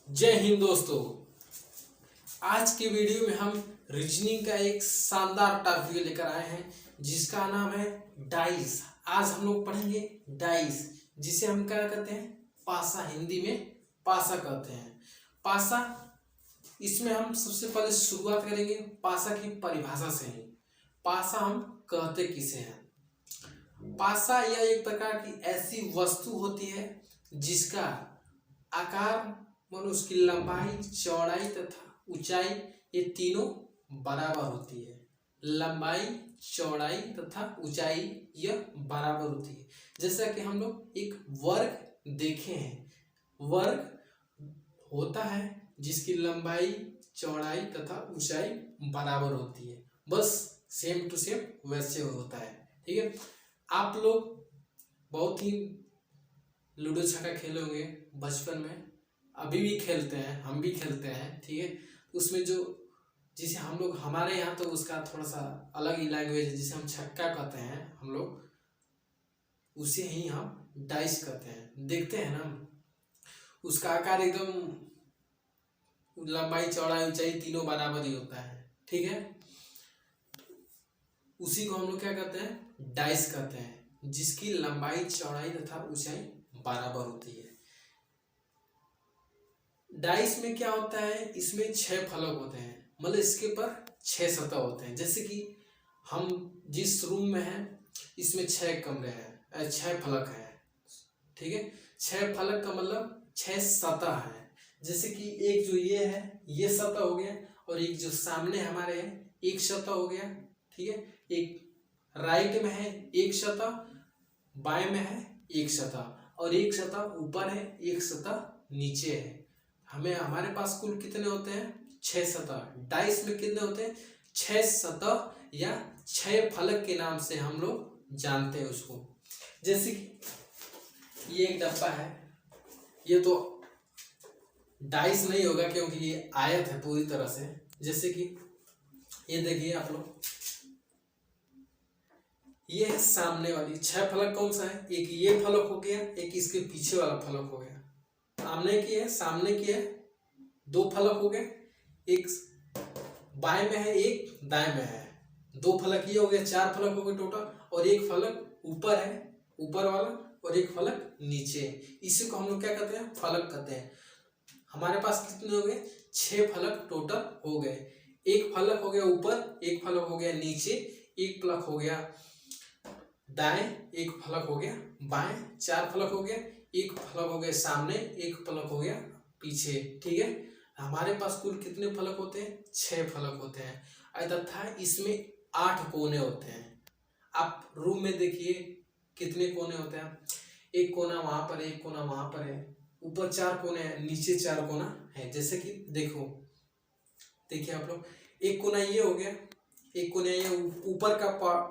जय हिंद दोस्तों। आज के वीडियो में हम रीजनिंग का एक शानदार टॉपिक लेकर आए हैं जिसका नाम है डाइस। आज हम लोग पढ़ेंगे डाइस, जिसे हम क्या कहते हैं, पासा। हिंदी में पासा कहते हैं। पासा, इसमें हम सबसे पहले शुरुआत करेंगे पासा की परिभाषा से ही। पासा हम कहते किसे हैं? पासा यह एक प्रकार की ऐसी वस्तु होती है जिसका आकार मन उसकी लंबाई, चौड़ाई तथा ऊंचाई ये तीनों बराबर होती है। लंबाई, चौड़ाई तथा ऊंचाई यह बराबर होती है। जैसा कि हम लोग एक वर्ग देखे हैं, वर्ग होता है जिसकी लंबाई, चौड़ाई तथा ऊंचाई बराबर होती है। बस सेम टू सेम वैसे होता है। ठीक है, आप लोग बहुत ही लूडो छक्का खेले होंगे बचपन में, अभी भी खेलते हैं, हम भी खेलते हैं। ठीक है, उसमें जो जिसे हम लोग, हमारे यहाँ तो उसका थोड़ा सा अलग ही लैंग्वेज है, जिसे हम छक्का कहते हैं हम लोग, उसे ही हम डाइस कहते हैं। देखते हैं ना, उसका आकार एकदम लंबाई, चौड़ाई, ऊंचाई तीनों बराबर ही होता है। ठीक है, उसी को हम लोग क्या कहते हैं, डाइस कहते हैं, जिसकी लंबाई, चौड़ाई तथा ऊंचाई बराबर होती है। डाइस में क्या होता है, इसमें 6 फलक होते हैं, मतलब इसके ऊपर 6 सतह होते हैं। जैसे कि हम जिस रूम में हैं इसमें 6 कमरे हैं, 6 फलक हैं। ठीक है, 6 फलक का मतलब 6 सतह है। जैसे कि एक जो ये है, ये सतह हो गया, और एक जो सामने हमारे है एक सतह हो गया। ठीक है, एक राइट में है एक सतह, बाएं में है एक सतह, और एक सतह ऊपर है, एक सतह नीचे है। हमारे पास कुल कितने होते हैं, 6 सतह। डाइस में कितने होते हैं, 6 सतह या 6 फलक के नाम से हम लोग जानते हैं उसको। जैसे कि ये एक डब्बा है, ये तो डाइस नहीं होगा क्योंकि ये आयत है पूरी तरह से। जैसे कि ये देखिए आप लोग, ये है सामने वाली 6 फलक। कौन सा है, एक ये फलक हो गया, एक इसके पीछे वाला फलक हो गया। सामने की है, सामने की है, 2 फलक हो गए, एक बाएं में है, एक दाएं में है, 2 फलक ये हो गया, 4 फलक हो गए टोटल। और एक फलक ऊपर है, ऊपर वाला, और एक फलक नीचे। इसी को हम लोग क्या कहते हैं, फलक कहते हैं। हमारे पास कितने हो गए, 6 फलक टोटल हो गए। एक फलक हो गया ऊपर, एक फलक हो गया नीचे, एक फलक हो गया दाएं, एक फलक हो गया बाएं, 4 फलक हो गया, एक फलक हो गया सामने, एक फलक हो गया पीछे। ठीक है, हमारे पास कुल कितने फलक होते हैं, 6 फलक होते हैं। तथा इसमें 8 कोने होते हैं। आप रूम में देखिए कितने कोने होते हैं, एक कोना वहां पर है, एक कोना वहां पर है, ऊपर 4 कोने हैं, नीचे 4 कोना है। जैसे कि देखो, देखिए आप लोग, एक कोना ये हो गया, एक कोना ये ऊपर का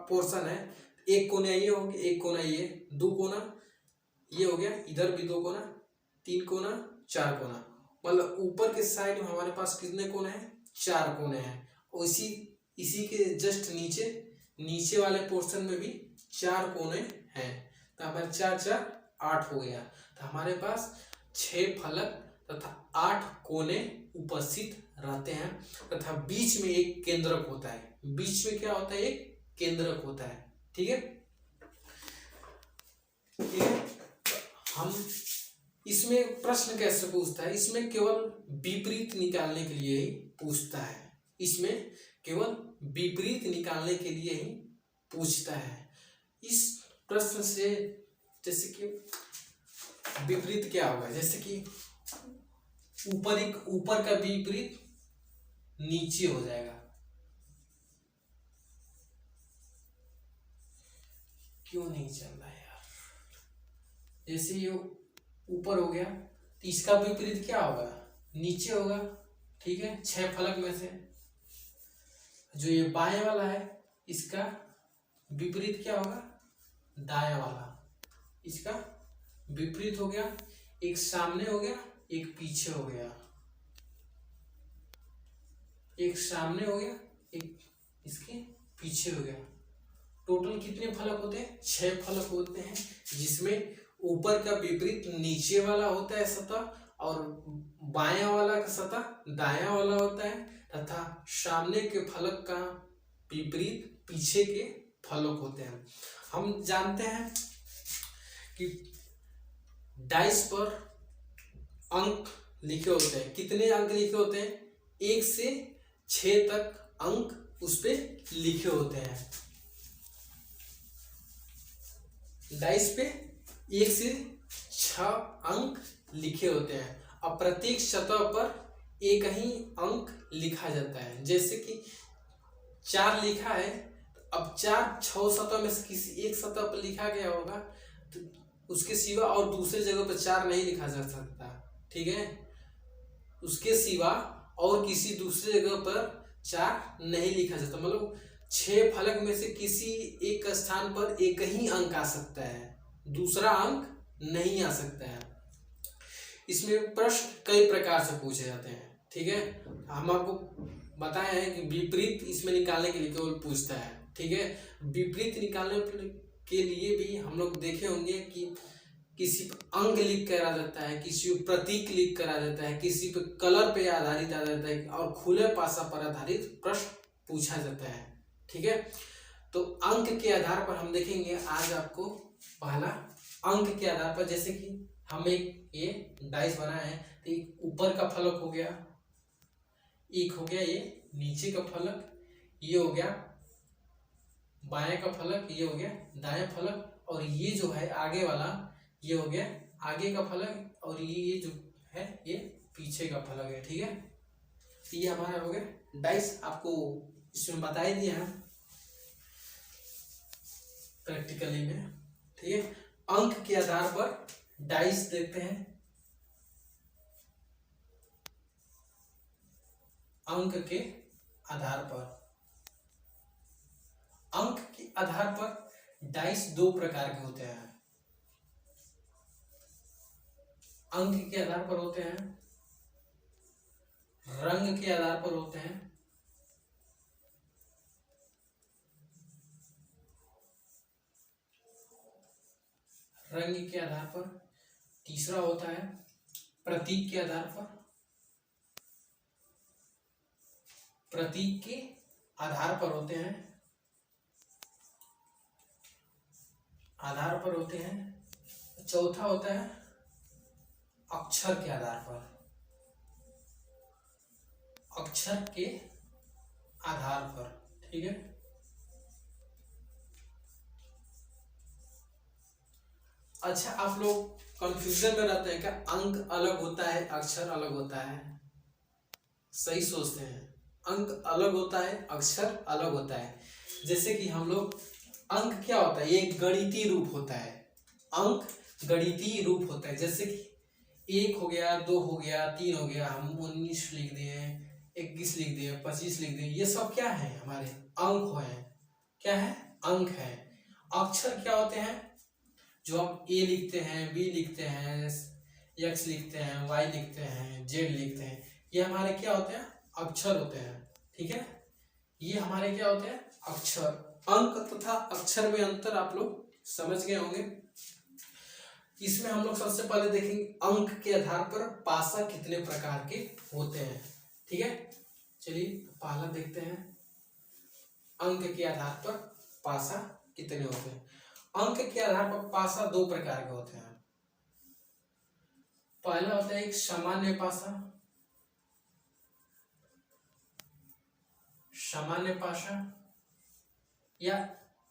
पोर्शन है, एक कोना ये हो गया, एक कोना ये, 2 कोना ये हो गया, इधर भी 2 कोना, 3 कोना, 4 कोना। मतलब ऊपर के साइड में हमारे पास कितने कोने हैं, 4 कोने हैं। और इसी के जस्ट नीचे वाले पोर्शन में भी 4 कोने हैं। तो हमारे 4 4 8 हो गया। तो हमारे पास 6 फलक तथा 8 कोने उपस्थित रहते हैं, तथा बीच में एक केंद्रक होता है। बीच में क्या होता है, एक केंद्रक होता है। ठीक है, ठीक है। हम इसमें प्रश्न कैसे पूछता है, इसमें केवल विपरीत निकालने के लिए ही पूछता है। इसमें केवल विपरीत निकालने के लिए ही पूछता है। इस प्रश्न से जैसे कि विपरीत क्या होगा, जैसे कि ऊपर का विपरीत नीचे हो जाएगा। क्यों नहीं चल रहा है यार, जैसे ये ऊपर हो गया तो इसका विपरीत क्या होगा, नीचे होगा। ठीक है, 6 फलक में से जो ये बाएं वाला है, इसका विपरीत क्या होगा, दाएं वाला। इसका विपरीत हो गया, एक सामने हो गया, एक पीछे हो गया, एक सामने हो गया, एक इसके पीछे हो गया। टोटल कितने फलक होते हैं, 6 फलक होते हैं, जिसमें ऊपर का विपरीत नीचे वाला होता है सतह और बायां वाला का सतह दायां वाला होता है तथा सामने के फलक का विपरीत पीछे के फलक होते हैं। हम जानते हैं कि डाइस पर अंक लिखे होते हैं। कितने अंक लिखे होते हैं? 1 से 6 तक अंक उस पे लिखे होते हैं। डाइस पे 1 से 6 अंक लिखे होते हैं और प्रत्येक सतह पर एक ही अंक लिखा जाता है। जैसे कि 4 लिखा है, अब 4 6 सतह में से किसी एक सतह पर लिखा गया होगा तो उसके सिवा और दूसरे जगह पर 4 नहीं लिखा जा सकता। ठीक है, उसके सिवा और किसी दूसरे जगह पर 4 नहीं लिखा जाता। मतलब 6 फलक में से किसी एक स्थान पर एक ही अंक आ सकता है, दूसरा अंक नहीं आ सकता है। इसमें प्रश्न कई प्रकार से पूछे जाते हैं। ठीक है, हम आपको बताए हैं कि विपरीत इसमें निकालने के लिए केवल पूछता है। ठीक है, विपरीत निकालने के लिए भी हम लोग देखे होंगे कि किसी पर अंक लिख कर आ जाता है, किसी पर प्रतीक लिख कर आ जाता है, किसी पर कलर पे आधारित आ जाता है और खुले पासा पर आधारित प्रश्न पूछा जाता है। ठीक है, तो अंक के आधार पर हम देखेंगे आज आपको पहला अंक के आधार पर, जैसे कि हम एक ये डाइस बनाए हैं तो ऊपर का फलक हो गया, एक हो गया ये नीचे का फलक, ये हो गया बाएं का फलक, ये हो गया दाएं फलक और ये जो है आगे वाला ये हो गया आगे का फलक और ये जो है ये पीछे का फलक है। ठीक है, तो ये हमारा हो गया डाइस। आपको इसमें बता ही दिया है प्रैक्टिकली में। ठीक है, अंक के आधार पर डाइस देखते हैं। अंक के आधार पर डाइस 2 प्रकार के होते हैं। अंक के आधार पर होते हैं, रंग के आधार पर होते हैं, रंग के आधार पर, तीसरा होता है प्रतीक के आधार पर, प्रतीक के आधार पर होते हैं, चौथा होता है अक्षर के आधार पर, अक्षर के आधार पर। ठीक है, अच्छा आप लोग कंफ्यूजन में रहते हैं क्या? अंक अलग होता है अक्षर अलग होता है? सही सोचते हैं, अंक अलग होता है अक्षर अलग होता है। जैसे कि हम लोग अंक क्या होता है, ये गणितीय रूप होता है। अंक गणितीय रूप होता है, जैसे कि 1 हो गया, 2 हो गया, 3 हो गया, हम 19 लिख दिए, 21 लिख दिए, 25 लिख दिए, ये सब क्या है? हमारे अंक हैं। क्या है? अंक है। अक्षर क्या होते हैं? जो हम ए लिखते हैं, बी लिखते हैं, एक्स लिखते हैं, वाई लिखते हैं, जेड लिखते हैं, ये हमारे क्या होते हैं? अक्षर होते हैं। ठीक है, ये हमारे क्या होते हैं? अक्षर। अंक तथा अक्षर में अंतर आप लोग समझ गए होंगे। इसमें हम लोग सबसे पहले देखेंगे अंक के आधार पर पासा कितने प्रकार के होते हैं। ठीक है, चलिए पहला देखते हैं अंक के आधार पर पासा कितने होते हैं। अंक के आधार पर पासा 2 प्रकार के होते हैं। पहला होता है एक सामान्य पासा, सामान्य पासा या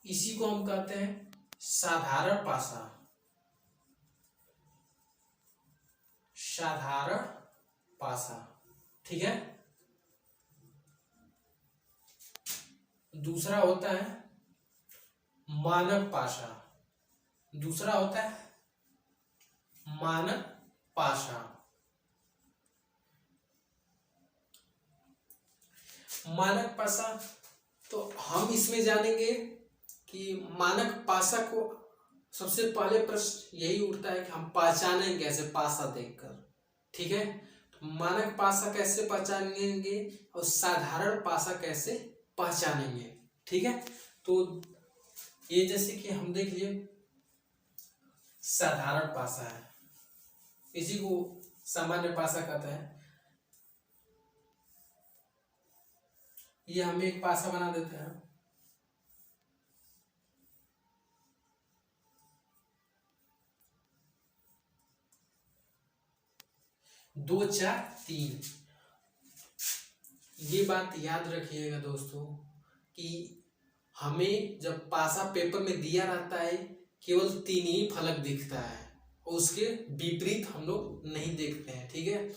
इसी को हम कहते हैं साधारण पासा, साधारण पासा। ठीक है, दूसरा होता है मानक पासा, दूसरा होता है मानक पासा। मानक पासा तो हम इसमें जानेंगे कि मानक पासा को सबसे पहले प्रश्न यही उठता है कि हम पहचानें कैसे पासा देखकर। ठीक है, तो मानक पासा कैसे पहचानेंगे और साधारण पासा कैसे पहचानेंगे। ठीक है, तो ये जैसे कि हम देख लिए साधारण पासा है, इसी को सामान्य पासा कहते हैं। ये हम एक पासा बना देते हैं। दो चार तीन, ये बात याद रखिएगा दोस्तों कि हमें जब पासा पेपर में दिया रहता है केवल तीन ही फलक दिखता है और उसके विपरीत हम लोग नहीं देखते हैं, ठीक है।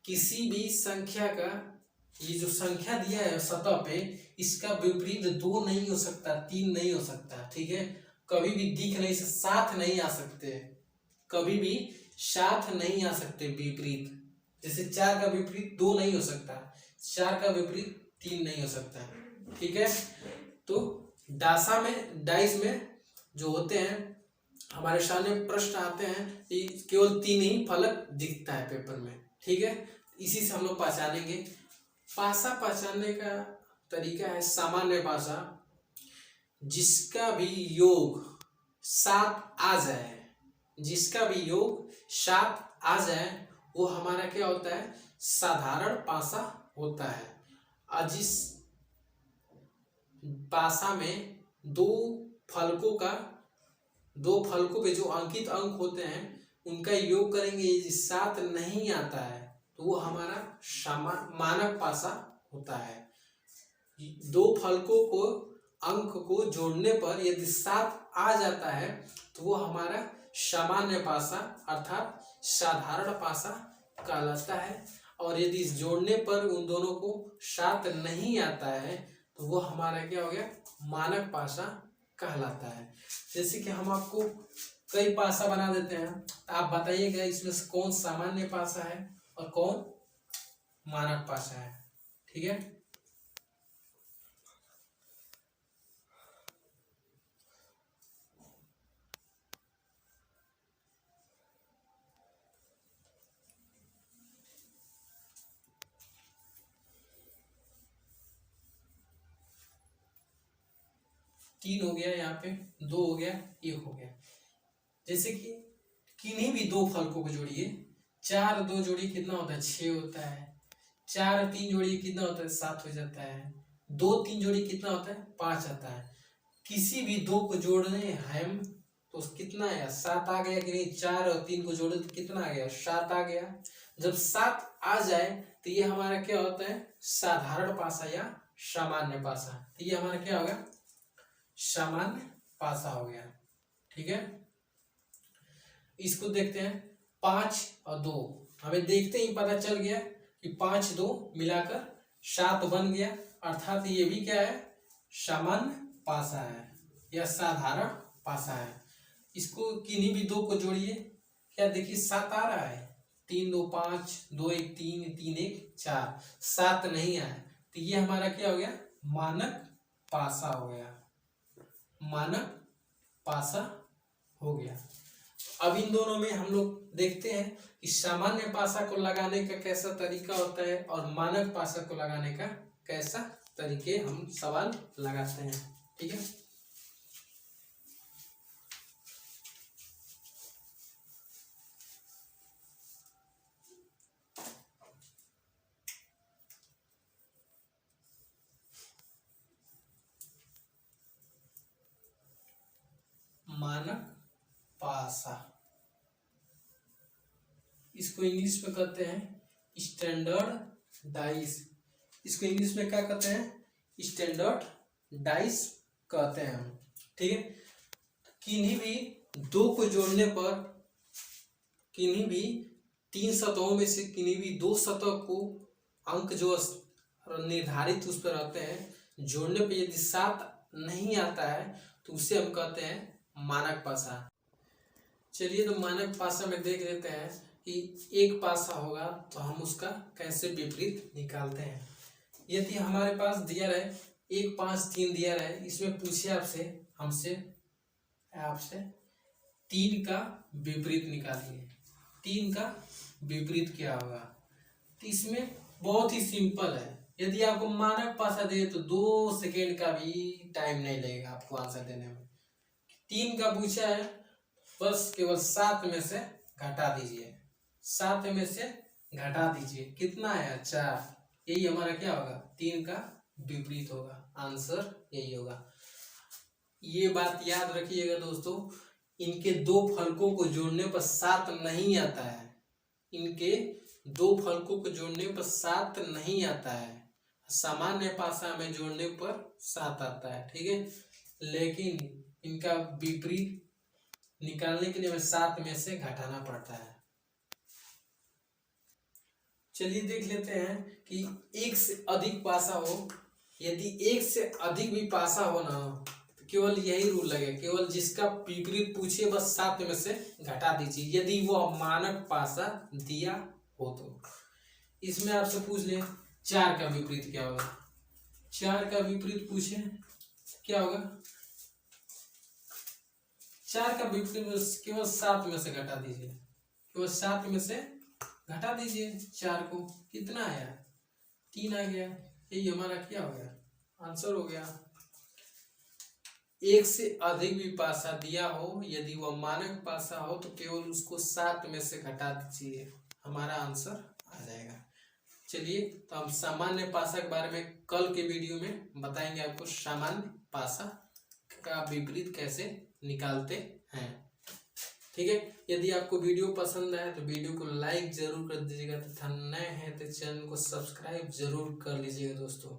किसी भी संख्या का ये जो संख्या दिया है सतह पे, इसका विपरीत दो नहीं हो सकता, तीन नहीं हो सकता, ठीक है। कभी भी दिख नहीं, साथ नहीं आ सकते, कभी भी साथ नहीं आ सकते विपरीत। जैसे चार का विपरीत दो नहीं हो सकता, चार का विपरीत तीन नहीं हो सकता, ठीक है। तो डाइस में जो होते हैं हमारे सामने प्रश्न आते हैं कि केवल तीन ही फलक दिखता है पेपर में, ठीक है। इसी से हम लोग पहचानेंगे। पासा पहचानने का तरीका है सामान्य पासा, जिसका भी योग सात आ जाए, जिसका भी योग सात आ जाए वो हमारा क्या होता है, साधारण पासा होता है। और जिस पासा में दो फलकों पे जो अंकित अंक होते हैं उनका योग करेंगे, यदि सात नहीं आता है तो वो हमारा मानक पासा होता है। दो फलकों को अंक को जोड़ने पर यदि सात आ जाता है तो वो हमारा सामान्य पासा अर्थात साधारण पासा कहलाता है। और यदि इस जोड़ने पर उन दोनों को सात नहीं आता है तो वो हमारा क्या हो गया, मानक पासा कहलाता है। जैसे कि हम आपको कई पासा बना देते हैं, आप बताइएगा इसमें से कौन सामान्य पासा है और कौन मानक पासा है, ठीक है। तीन हो गया, यहाँ पे दो हो गया, एक हो गया। जैसे कि किन्हीं भी दो फलकों को जोड़िए, चार दो जोड़िए कितना होता है, छह होता है। चार तीन जोड़िए कितना होता है, सात हो जाता है। दो तीन जोड़िए कितना होता है, पांच आता है। किसी भी दो को जोड़ने हम तो कितना आया, सात आ गया कि नहीं। चार और तीन को जोड़े तो कितना आ गया, सात आ गया। जब सात आ जाए तो ये हमारा क्या होता है, साधारण पासा या सामान्य पासा। तो ये हमारा क्या होगा, सामान्य पासा हो गया, ठीक है। इसको देखते हैं, पांच और दो, हमें देखते ही पता चल गया कि पांच दो मिलाकर सात बन गया, अर्थात ये भी क्या है, सामान्य पासा है या साधारण पासा है। इसको किन्हीं भी दो को जोड़िए, क्या देखिए सात आ रहा है, तीन दो पांच, दो एक तीन, तीन एक चार, सात नहीं आया तो ये हमारा क्या हो गया, मानक पासा हो गया, मानक पासा हो गया। अब इन दोनों में हम लोग देखते हैं कि सामान्य पासा को लगाने का कैसा तरीका होता है और मानक पासा को लगाने का कैसा तरीके हम सवाल लगाते हैं, ठीक है। मानक पासा, इसको इंग्लिश में कहते हैं स्टैंडर्ड डाइस। इसको इंग्लिश में क्या कहते हैं, स्टैंडर्ड डाइस कहते हैं हम, ठीक है। किन्हीं भी दो को जोड़ने पर, किन्हीं भी तीन सतहों में से किन्हीं भी दो सतह को अंक जो निर्धारित उस पर रहते हैं, जोड़ने पर यदि सात नहीं आता है तो उसे हम कहते हैं मानक पासा। चलिए तो मानक पासा में देख लेते हैं कि एक पासा होगा तो हम उसका कैसे विपरीत निकालते हैं। यदि हमारे पास दिया रहे एक पांच तीन दिया रहे, इसमें पूछे आपसे तीन का विपरीत निकालिए, तीन का विपरीत क्या होगा। तो इसमें बहुत ही सिंपल है, यदि आपको मानक पासा दे तो 2 सेकेंड का भी टाइम नहीं लगेगा आपको आंसर देने में। तीन का पूछा है बस केवल 7 में से घटा दीजिए, 7 में से घटा दीजिए, कितना आया 4। यही हमारा क्या होगा, 3 का विपरीत होगा, आंसर यही होगा। ये बात याद रखिएगा दोस्तों, इनके दो फलकों को जोड़ने पर 7 नहीं आता है, इनके दो फलकों को जोड़ने पर 7 नहीं आता है, सामान्य पासा में जोड़ने पर 7 आता है, ठीक है। लेकिन इनका विपरीत निकालने के लिए हमें 7 में से घटाना पड़ता है। चलिए देख लेते हैं कि एक से अधिक पासा हो, यदि एक से अधिक भी पासा हो ना, तो केवल यही रूल लगे, केवल जिसका विपरीत पूछिए बस 7 में से घटा दीजिए, यदि वो मानक पासा दिया हो तो। इसमें आपसे पूछ ले 4 का विपरीत क्या होगा, 4 का विपरीत पूछे क्या होगा, 4 का विपरीत केवल 7 में से घटा दीजिए, केवल 7 में से घटा दीजिए 4 को, कितना आया 3 आ गया, यही हमारा क्या हो गया, आंसर हो गया। एक से अधिक भी पासा दिया हो, यदि वह मानक पासा हो तो केवल उसको 7 में से घटा दीजिए, हमारा आंसर आ जाएगा। चलिए तो हम सामान्य पासा के बारे में कल के वीडियो में बताएंगे आपको, सामान्य पासा का विपरीत कैसे निकालते हैं, ठीक है। यदि आपको वीडियो पसंद आए तो वीडियो को लाइक जरूर कर दीजिएगा तथा नए हैं तो चैनल को सब्सक्राइब जरूर कर लीजिएगा दोस्तों।